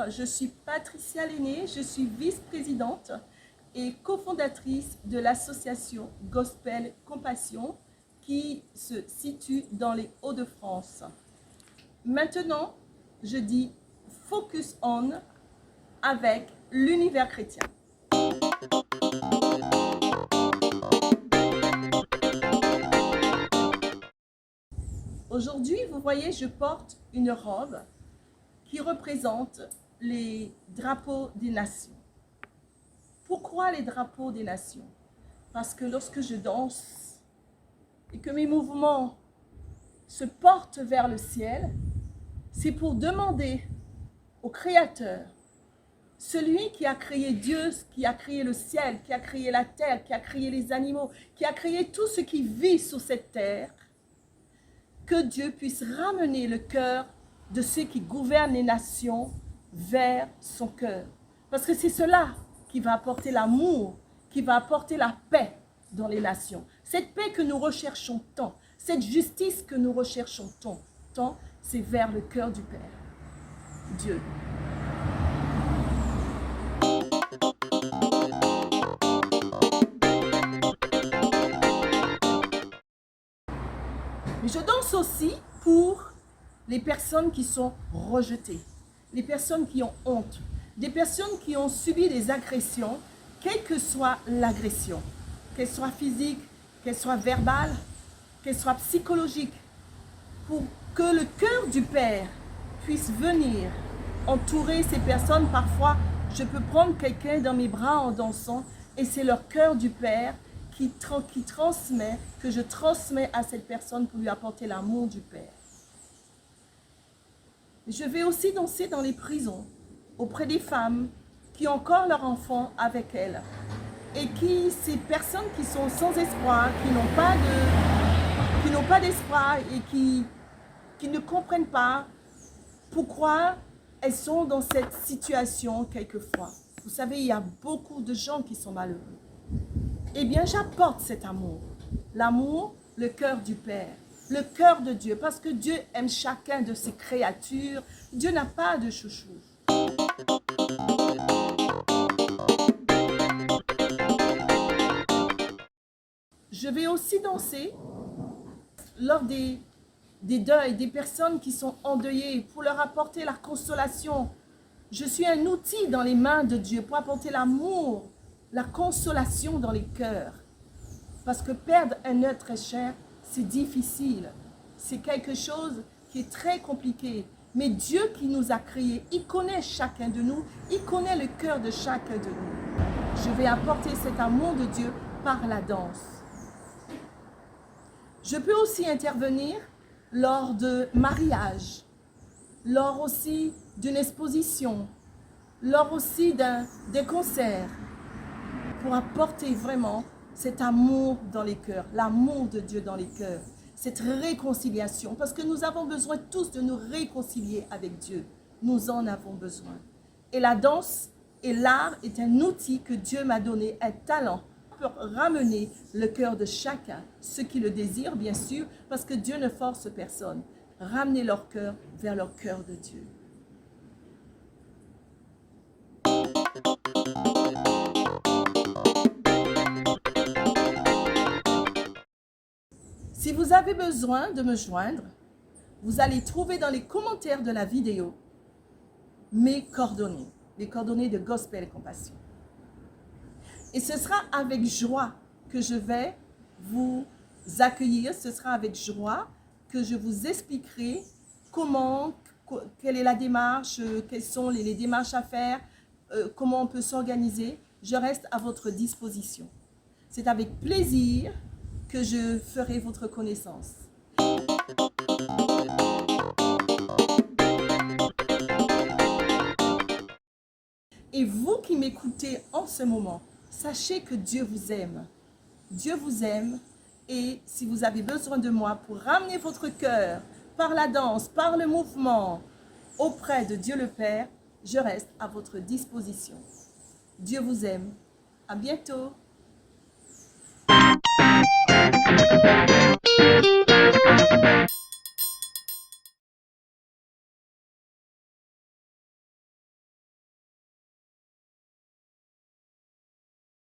je suis Patricia Lenné, je suis vice-présidente et cofondatrice de l'association Gospel Compassion qui se situe dans les Hauts-de-France. Maintenant, je dis Focus On avec l'univers chrétien. Aujourd'hui, vous voyez, je porte une robe qui représente les drapeaux des nations. Pourquoi les drapeaux des nations? Parce que lorsque je danse et que mes mouvements se portent vers le ciel, c'est pour demander au Créateur, celui qui a créé Dieu, qui a créé le ciel, qui a créé la terre, qui a créé les animaux, qui a créé tout ce qui vit sur cette terre, que Dieu puisse ramener le cœur de ceux qui gouvernent les nations vers son cœur. Parce que c'est cela qui va apporter l'amour, qui va apporter la paix dans les nations. Cette paix que nous recherchons tant, cette justice que nous recherchons tant, c'est vers le cœur du Père, Dieu. Mais je danse aussi pour les personnes qui sont rejetées, les personnes qui ont honte, des personnes qui ont subi des agressions, quelle que soit l'agression, qu'elle soit physique, qu'elle soit verbale, qu'elle soit psychologique, pour que le cœur du Père puisse venir entourer ces personnes. Parfois, je peux prendre quelqu'un dans mes bras en dansant et c'est leur cœur du Père qui transmet, que je transmets à cette personne pour lui apporter l'amour du Père. Je vais aussi danser dans les prisons, auprès des femmes qui ont encore leurs enfants avec elles. Et ces personnes qui sont sans espoir, qui n'ont pas d'espoir et qui ne comprennent pas pourquoi elles sont dans cette situation quelquefois. Vous savez, il y a beaucoup de gens qui sont malheureux. Eh bien, j'apporte cet amour. L'amour, le cœur du Père, le cœur de Dieu, parce que Dieu aime chacun de ses créatures. Dieu n'a pas de chouchou. Je vais aussi danser lors des deuils, des personnes qui sont endeuillées, pour leur apporter la consolation. Je suis un outil dans les mains de Dieu pour apporter l'amour, la consolation dans les cœurs. Parce que perdre un être cher, c'est difficile. C'est quelque chose qui est très compliqué. Mais Dieu qui nous a créés, il connaît chacun de nous, il connaît le cœur de chacun de nous. Je vais apporter cet amour de Dieu par la danse. Je peux aussi intervenir lors de mariage, lors aussi d'une exposition, lors aussi des concerts, pour apporter vraiment cet amour dans les cœurs, l'amour de Dieu dans les cœurs, cette réconciliation, parce que nous avons besoin tous de nous réconcilier avec Dieu. Nous en avons besoin. Et la danse et l'art est un outil que Dieu m'a donné, un talent pour ramener le cœur de chacun, ceux qui le désirent bien sûr, parce que Dieu ne force personne. Ramener leur cœur vers leur cœur de Dieu. Si vous avez besoin de me joindre, vous allez trouver dans les commentaires de la vidéo mes coordonnées, les coordonnées de Gospel Compassion. Et ce sera avec joie que je vais vous accueillir, ce sera avec joie que je vous expliquerai quelle est la démarche, quelles sont les démarches à faire, comment on peut s'organiser. Je reste à votre disposition. C'est avec plaisir que je ferai votre connaissance. Et vous qui m'écoutez en ce moment, sachez que Dieu vous aime. Dieu vous aime et si vous avez besoin de moi pour ramener votre cœur par la danse, par le mouvement, auprès de Dieu le Père, je reste à votre disposition. Dieu vous aime. À bientôt.